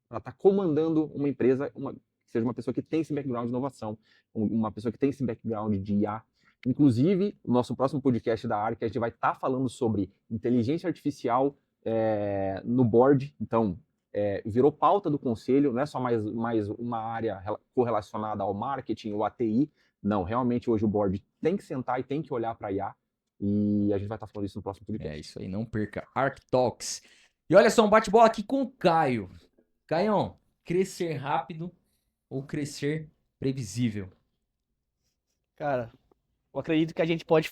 estar comandando uma empresa, que seja uma pessoa que tem esse background de inovação, uma pessoa que tem esse background de IA. Inclusive, no nosso próximo podcast da ARC, a gente vai estar falando sobre inteligência artificial no board. Então, virou pauta do conselho, não é só mais uma área correlacionada ao marketing ou à TI. Não, realmente hoje o board tem que sentar e tem que olhar para a IA. E a gente vai estar falando isso no próximo podcast. É isso aí, não perca. Arc Talks. E olha só, um bate-bola aqui com o Caio. Caião, crescer rápido ou crescer previsível? Cara, eu acredito que a gente pode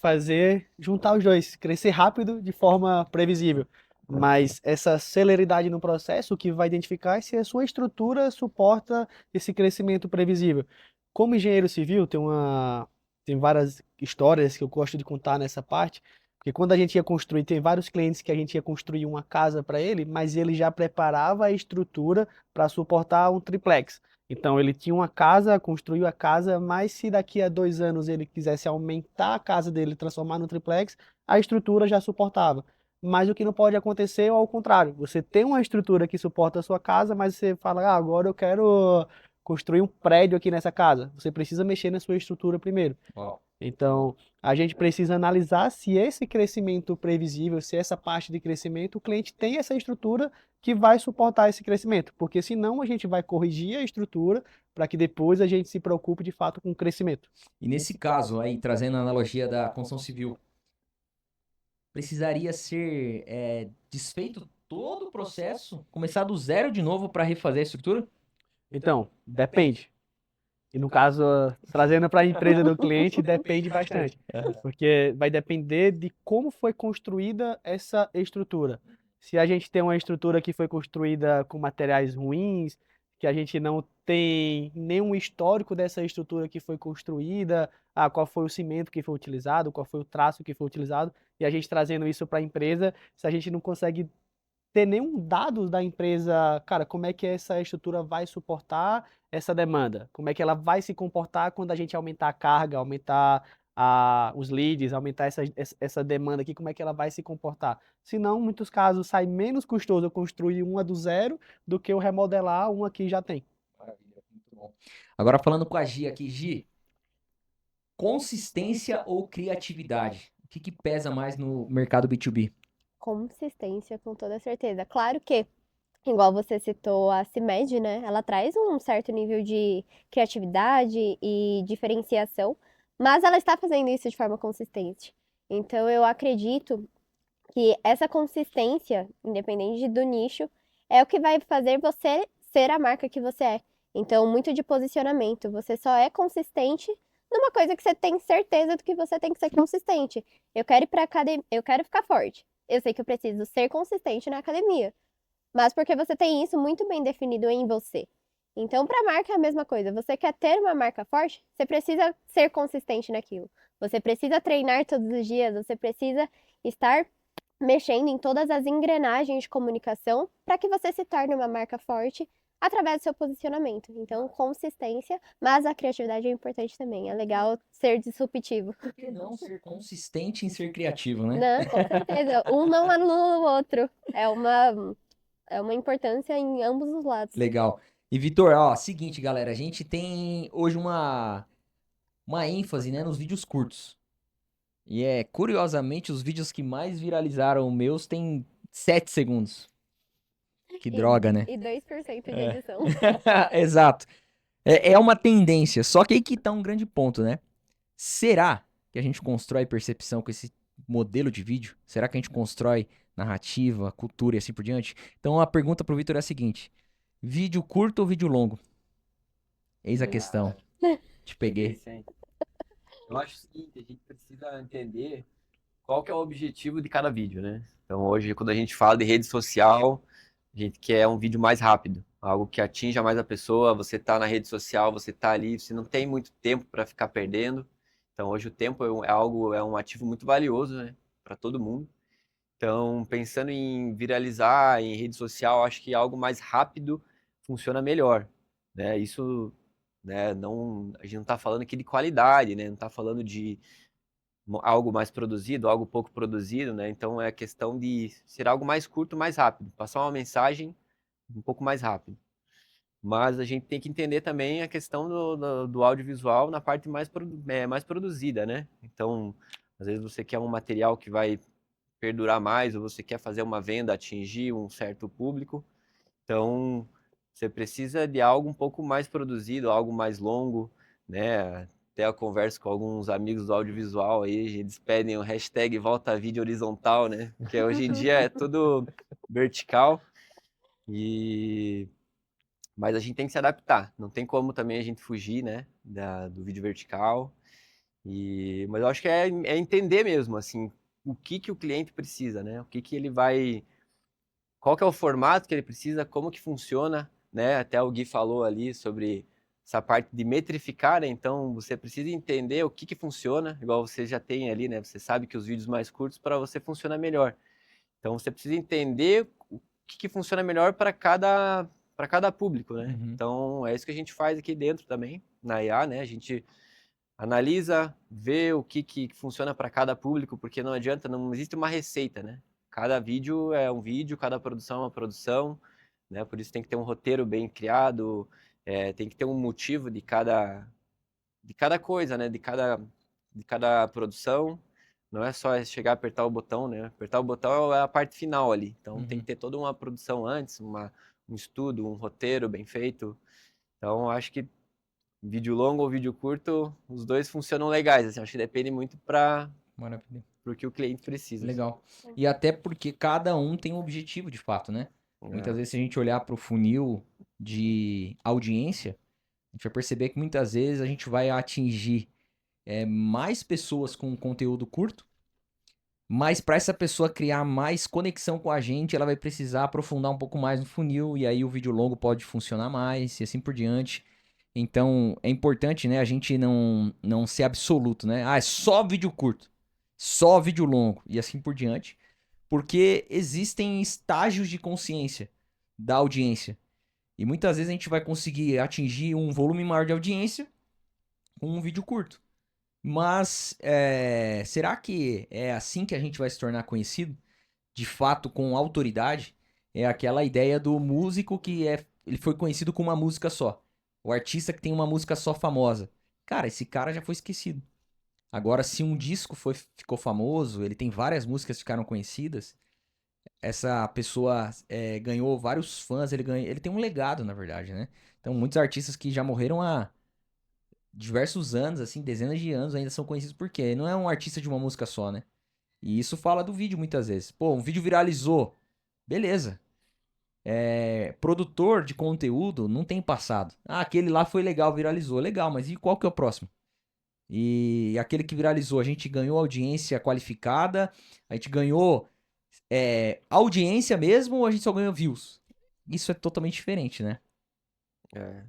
juntar os dois, crescer rápido de forma previsível. Mas essa celeridade no processo, o que vai identificar é se a sua estrutura suporta esse crescimento previsível. Como engenheiro civil, tem tem várias histórias que eu gosto de contar nessa parte, porque quando a gente ia construir, tem vários clientes que a gente ia construir uma casa para ele, mas ele já preparava a estrutura para suportar um triplex. Então ele tinha uma casa, construiu a casa, mas se daqui a 2 anos ele quisesse aumentar a casa dele, transformar no triplex, a estrutura já suportava. Mas o que não pode acontecer é ao contrário. Você tem uma estrutura que suporta a sua casa, mas você fala, ah, agora eu quero construir um prédio aqui nessa casa. Você precisa mexer na sua estrutura primeiro. Ó, Então, a gente precisa analisar se esse crescimento previsível, se essa parte de crescimento, o cliente tem essa estrutura que vai suportar esse crescimento. Porque senão a gente vai corrigir a estrutura para que depois a gente se preocupe de fato com o crescimento. e nesse caso aí, trazendo a analogia da construção civil, precisaria ser desfeito todo o processo, começar do zero de novo para refazer a estrutura? Então, depende. E no caso, trazendo para a empresa do cliente, depende bastante. Porque vai depender de como foi construída essa estrutura. Se a gente tem uma estrutura que foi construída com materiais ruins, que a gente não tem nenhum histórico dessa estrutura que foi construída, qual foi o cimento que foi utilizado, qual foi o traço que foi utilizado, e a gente trazendo isso para a empresa, se a gente não consegue ter nenhum dado da empresa, cara, como é que essa estrutura vai suportar essa demanda? Como é que ela vai se comportar quando a gente aumentar a carga, aumentar os leads, aumentar essa demanda aqui, como é que ela vai se comportar? Senão, em muitos casos, sai menos custoso eu construir uma do zero do que eu remodelar uma que já tem. Maravilha, muito bom. Agora falando com a Gi aqui, Gi, consistência ou criatividade? O que pesa mais no mercado B2B? Consistência, com toda certeza. Claro que, igual você citou a CIMED, né? Ela traz um certo nível de criatividade e diferenciação, mas ela está fazendo isso de forma consistente. Então, eu acredito que essa consistência, independente do nicho, é o que vai fazer você ser a marca que você é. Então, muito de posicionamento. Você só é consistente numa coisa que você tem certeza do que você tem que ser consistente. Eu quero ir pra academia, eu quero ficar forte. Eu sei que eu preciso ser consistente na academia, mas porque você tem isso muito bem definido em você. Então, para a marca é a mesma coisa. Você quer ter uma marca forte? Você precisa ser consistente naquilo. Você precisa treinar todos os dias, você precisa estar mexendo em todas as engrenagens de comunicação para que você se torne uma marca forte através do seu posicionamento. Então, consistência, mas a criatividade é importante também. É legal ser disruptivo. Por que não ser consistente em ser criativo, né? Não, com certeza. Um não anula o outro. É uma importância em ambos os lados. Legal. E Vitor, ó, seguinte, galera, a gente tem hoje uma ênfase, né, nos vídeos curtos. E curiosamente, os vídeos que mais viralizaram meus têm 7 segundos. Que droga, né? E 2% de É. edição. Exato. É uma tendência. Só que aí que tá um grande ponto, né? Será que a gente constrói percepção com esse modelo de vídeo? Será que a gente constrói narrativa, cultura e assim por diante? Então a pergunta pro Vitor é a seguinte: vídeo curto ou vídeo longo? Eis a questão. Te peguei. Interessante. Eu acho o seguinte, a gente precisa entender qual que é o objetivo de cada vídeo, né? Então hoje, quando a gente fala de rede social, a gente quer um vídeo mais rápido, algo que atinja mais a pessoa. Você tá na rede social, você tá ali, você não tem muito tempo para ficar perdendo. Então hoje o tempo é um ativo muito valioso, né, para todo mundo. Então, pensando em viralizar em rede social, acho que algo mais rápido funciona melhor, né? Isso, né, a gente não está falando aqui de qualidade, né? Não está falando de algo mais produzido, algo pouco produzido, né? Então é questão de ser algo mais curto, mais rápido, passar uma mensagem um pouco mais rápido. Mas a gente tem que entender também a questão do audiovisual na parte mais produzida, né? Então, às vezes você quer um material que vai perdurar mais, ou você quer fazer uma venda, atingir um certo público. Então, você precisa de algo um pouco mais produzido, algo mais longo, né? Até eu converso com alguns amigos do audiovisual aí, eles pedem o hashtag volta vídeo horizontal, né? Porque hoje em dia é tudo vertical. Mas a gente tem que se adaptar. Não tem como também a gente fugir, né, do vídeo vertical. Mas eu acho que é entender mesmo, assim, o que o cliente precisa, né? O que ele vai... Qual que é o formato que ele precisa, como que funciona, né? Até o Gui falou ali sobre essa parte de metrificar, né? Então você precisa entender o que funciona, igual você já tem ali, né? Você sabe que os vídeos mais curtos para você funciona melhor. Então você precisa entender o que funciona melhor para cada público, né? Uhum. Então é isso que a gente faz aqui dentro também, na IA, né? A gente analisa, vê o que funciona para cada público, porque não adianta, não existe uma receita, né? Cada vídeo é um vídeo, cada produção é uma produção, né? Por isso tem que ter um roteiro bem criado, tem que ter um motivo de cada coisa, né? De cada produção. Não é só chegar a apertar o botão, né? Apertar o botão é a parte final ali. Então tem Uhum. que ter toda uma produção antes, um estudo, um roteiro bem feito. Então acho que vídeo longo ou vídeo curto, os dois funcionam legais. Assim, acho que depende muito para Maravilha. o que o cliente precisa. Legal. E até porque cada um tem um objetivo de fato, né? Muitas vezes, se a gente olhar para o funil de audiência, a gente vai perceber que muitas vezes a gente vai atingir mais pessoas com conteúdo curto, mas para essa pessoa criar mais conexão com a gente, ela vai precisar aprofundar um pouco mais no funil, e aí o vídeo longo pode funcionar mais, e assim por diante. Então, é importante, né, a gente não ser absoluto, né? Ah, é só vídeo curto, só vídeo longo, e assim por diante. Porque existem estágios de consciência da audiência. E muitas vezes a gente vai conseguir atingir um volume maior de audiência com um vídeo curto. Mas será que é assim que a gente vai se tornar conhecido? De fato, com autoridade? É aquela ideia do músico que ele foi conhecido com uma música só. O artista que tem uma música só famosa. Cara, esse cara já foi esquecido. Agora, se um disco ficou famoso, ele tem várias músicas que ficaram conhecidas, essa pessoa ganhou vários fãs, ele tem um legado, na verdade, né? Então, muitos artistas que já morreram há diversos anos, assim, dezenas de anos, ainda são conhecidos por quê? Não é um artista de uma música só, né? E isso fala do vídeo muitas vezes. Pô, um vídeo viralizou. Beleza. Produtor de conteúdo não tem passado. Ah, aquele lá foi legal, viralizou. Legal, mas e qual que é o próximo? E aquele que viralizou, a gente ganhou audiência qualificada, a gente ganhou audiência mesmo ou a gente só ganhou views? Isso é totalmente diferente, né?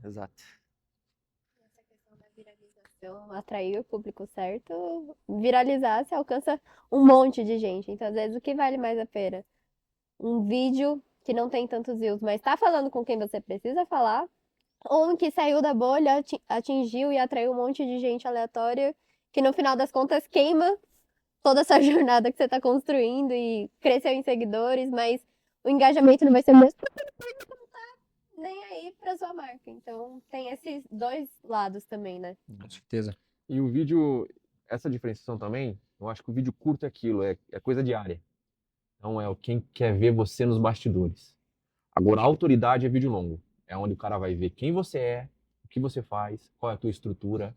Exato. Essa questão da viralização, atrair o público certo, viralizar, você alcança um monte de gente. Então, às vezes, o que vale mais a pena? Um vídeo que não tem tantos views, mas tá falando com quem você precisa falar, ou um que saiu da bolha, atingiu e atraiu um monte de gente aleatória, que no final das contas queima toda essa jornada que você tá construindo e cresceu em seguidores, mas o engajamento não vai ser o mesmo porque ele não tá nem aí pra sua marca. Então tem esses dois lados também, né? Com certeza. E o vídeo, essa diferenciação também, eu acho que o vídeo curto é aquilo, é coisa diária. Então é quem quer ver você nos bastidores. Agora, a autoridade é vídeo longo. É onde o cara vai ver quem você é, o que você faz, qual é a tua estrutura.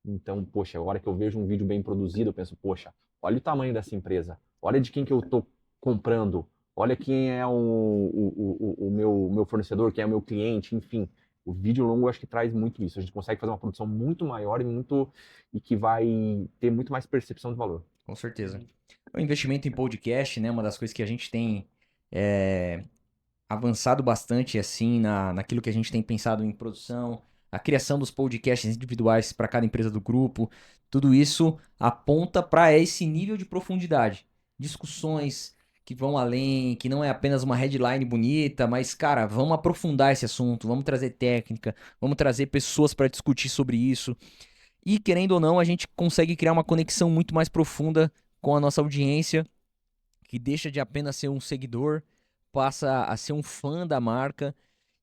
Então, poxa, a hora que eu vejo um vídeo bem produzido, eu penso, poxa, olha o tamanho dessa empresa, olha de quem que eu tô comprando, olha quem é o meu fornecedor, quem é o meu cliente, enfim. O vídeo longo eu acho que traz muito isso. A gente consegue fazer uma produção muito maior e que vai ter muito mais percepção de valor. Com certeza. O investimento em podcast, né? Uma das coisas que a gente tem avançado bastante, assim, naquilo que a gente tem pensado em produção, a criação dos podcasts individuais para cada empresa do grupo, tudo isso aponta para esse nível de profundidade. Discussões que vão além, que não é apenas uma headline bonita, mas, cara, vamos aprofundar esse assunto, vamos trazer técnica, vamos trazer pessoas para discutir sobre isso. E, querendo ou não, a gente consegue criar uma conexão muito mais profunda com a nossa audiência, que deixa de apenas ser um seguidor, passa a ser um fã da marca.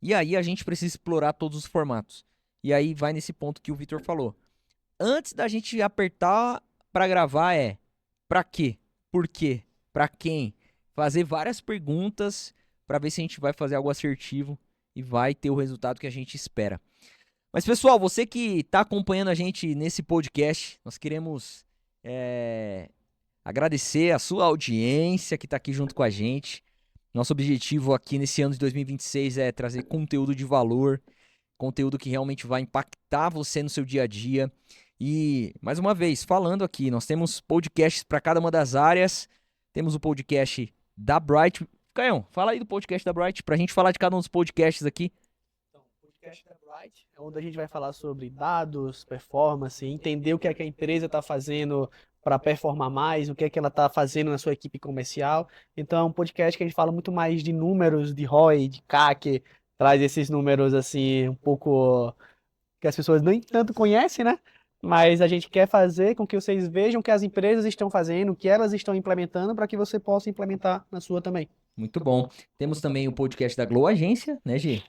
E aí a gente precisa explorar todos os formatos. E aí vai nesse ponto que o Vitor falou. Antes da gente apertar para gravar para quê? Por quê? Para quem? Fazer várias perguntas para ver se a gente vai fazer algo assertivo e vai ter o resultado que a gente espera. Mas pessoal, você que está acompanhando a gente nesse podcast, nós queremos agradecer a sua audiência que está aqui junto com a gente. Nosso objetivo aqui nesse ano de 2026 é trazer conteúdo de valor, conteúdo que realmente vai impactar você no seu dia a dia. E, mais uma vez, falando aqui, nós temos podcasts para cada uma das áreas. Temos o podcast da Bright. Caião, fala aí do podcast da Bright, para a gente falar de cada um dos podcasts aqui. Então, o podcast da Bright, onde a gente vai falar sobre dados, performance, entender o que é que a empresa está fazendo para performar mais, o que é que ela está fazendo na sua equipe comercial. Então, é um podcast que a gente fala muito mais de números, de ROI, de CAC, traz esses números assim, um pouco que as pessoas nem tanto conhecem, né? Mas a gente quer fazer com que vocês vejam o que as empresas estão fazendo, o que elas estão implementando, para que você possa implementar na sua também. Muito bom. Temos também o podcast da Glow Agência, né, Gi?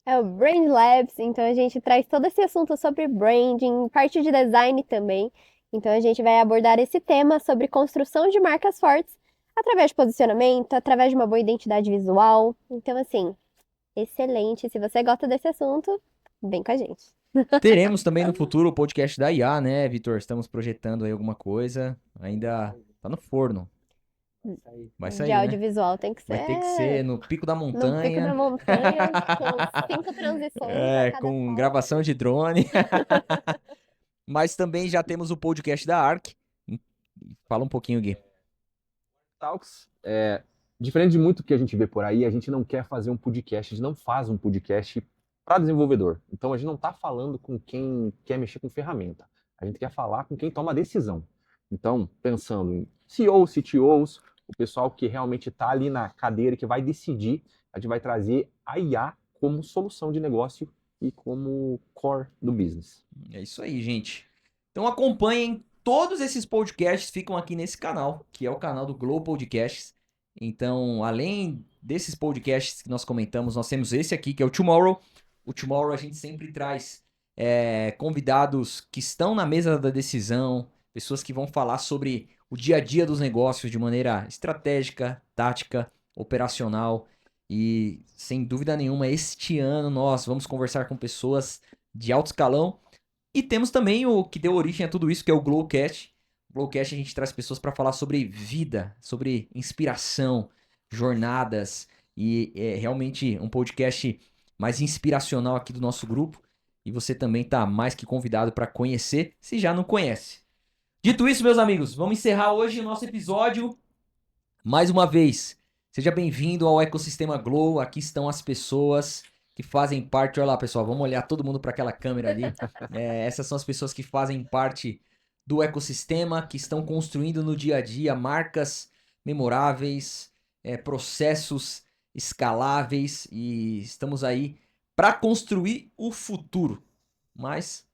É o Brand Labs, então a gente traz todo esse assunto sobre branding, parte de design também. Então a gente vai abordar esse tema sobre construção de marcas fortes através de posicionamento, através de uma boa identidade visual. Então, assim, excelente. Se você gosta desse assunto, vem com a gente. Teremos também no futuro o podcast da IA, né, Vitor? Estamos projetando aí alguma coisa. Ainda tá no forno. Vai sair, De né? audiovisual tem que ser. Vai ter que ser no pico da No pico montanha. da montanha, com 5 transições a cada Com foto. gravação de drone. Mas também já temos o podcast da ARC. Fala um pouquinho, Gui. Talks, diferente de muito que a gente vê por aí, a gente não quer fazer um podcast, a gente não faz um podcast para desenvolvedor. Então a gente não está falando com quem quer mexer com ferramenta. A gente quer falar com quem toma a decisão. Então, pensando em CEOs, CTOs, o pessoal que realmente está ali na cadeira, que vai decidir, a gente vai trazer a IA como solução de negócio e como core do business. É isso aí, gente. Então acompanhem. Todos esses podcasts ficam aqui nesse canal, que é o canal do Glow Podcasts. Então, além desses podcasts que nós comentamos, nós temos esse aqui, que é o Tomorrow. O Tomorrow a gente sempre traz convidados que estão na mesa da decisão, pessoas que vão falar sobre o dia a dia dos negócios de maneira estratégica, tática, operacional. E, sem dúvida nenhuma, este ano nós vamos conversar com pessoas de alto escalão. E temos também o que deu origem a tudo isso, que é o Glowcast. O Glowcast a gente traz pessoas para falar sobre vida, sobre inspiração, jornadas. E é realmente um podcast mais inspiracional aqui do nosso grupo. E você também está mais que convidado para conhecer, se já não conhece. Dito isso, meus amigos, vamos encerrar hoje o nosso episódio. Mais uma vez, seja bem-vindo ao ecossistema Glow. Aqui estão as pessoas que fazem parte. Olha lá, pessoal, vamos olhar todo mundo para aquela câmera ali. Essas são as pessoas que fazem parte do ecossistema, que estão construindo no dia a dia marcas memoráveis, processos escaláveis, e estamos aí para construir o futuro, mas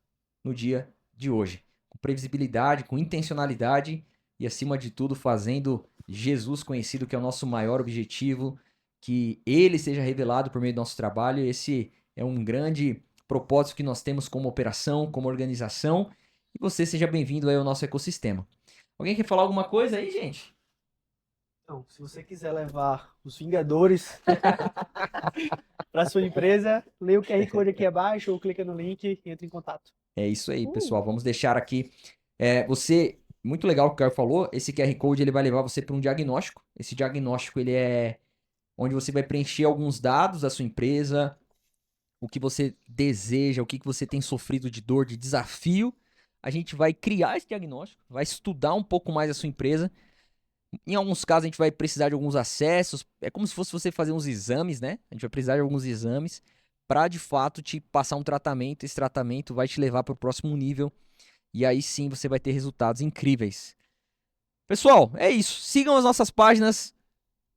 no dia de hoje, com previsibilidade, com intencionalidade e, acima de tudo, fazendo Jesus conhecido, que é o nosso maior objetivo, que ele seja revelado por meio do nosso trabalho. Esse é um grande propósito que nós temos como operação, como organização. E você seja bem-vindo aí ao nosso ecossistema. Alguém quer falar alguma coisa aí, gente? Então, se você quiser levar os Vingadores para sua empresa, lê o QR Code aqui abaixo ou clica no link e entre em contato. É isso aí, pessoal. Vamos deixar aqui. Muito legal o que o Caio falou. Esse QR Code ele vai levar você para um diagnóstico. Esse diagnóstico ele é onde você vai preencher alguns dados da sua empresa, o que você deseja, o que você tem sofrido de dor, de desafio. A gente vai criar esse diagnóstico, vai estudar um pouco mais a sua empresa. Em alguns casos a gente vai precisar de alguns acessos. É como se fosse você fazer uns exames, né? A gente vai precisar de alguns exames para de fato te passar um tratamento. Esse tratamento vai te levar para o próximo nível. E aí sim você vai ter resultados incríveis. Pessoal, é isso. Sigam as nossas páginas.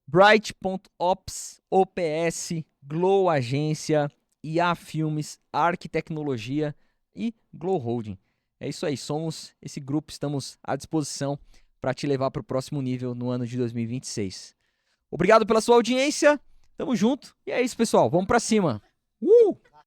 Bright.ops, OPS, Glow Agência, IA Filmes, Arc Tecnologia e Glow Holding. É isso aí, somos esse grupo, estamos à disposição para te levar para o próximo nível no ano de 2026. Obrigado pela sua audiência, tamo junto e é isso, pessoal, vamos para cima.